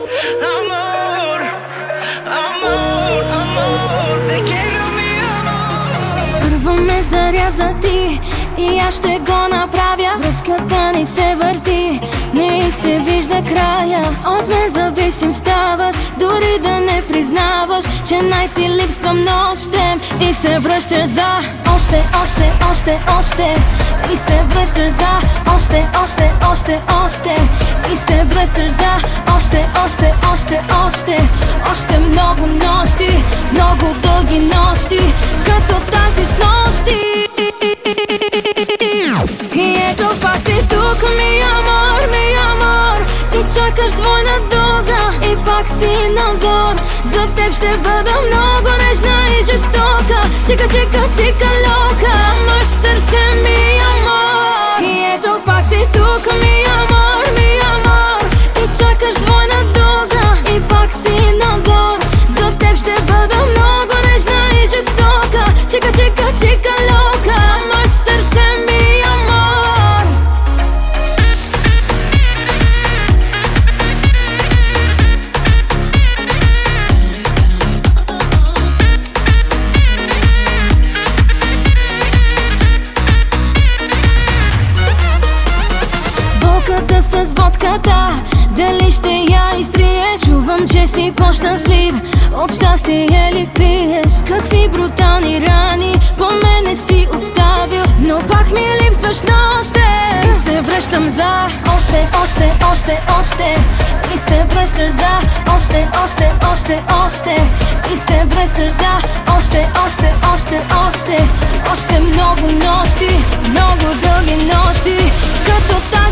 Amor, amor, amor, te quiero mi amor. Първо ме заряза ти и аз ще го направя. Връзката ни се върти, не се вижда края. От мен зависим ставаш, дори да не признаваш, че най-ти липсвам нощем. И се връщаш за още, още, още, още. И се връщаш за още, още, още, още. И се връщаш за още, още, още, още. Още много нощи, много дълги нощи, като тази с нощи. И ето пак си тук, ми амор, ми амор. И чакаш двойна доза, и пак си назор. За теб ще бъда много нежна и жестока. Чика, чика, чика, лока. Мое сърце, ми амор. И ето пак си тук, ми амор, ми амор. И чакаш двойна доза, и пак си назор. За теб ще бъда много нежна и жестока. Чика, чика, чика, лока. Мое сърце, ми амор. Болката с водката, дали ще я изтриеш? Чувам, че си по-щастлив, от щастие ли пиеш? Какви брутални рани по мене си оставил, но пак ми липсваш нощем. И се връщам за още, още, още, още. И се връщаш за още, още, още, още. И се връщаш за още, още, още, още. Още много нощи, много дълги нощи, като тази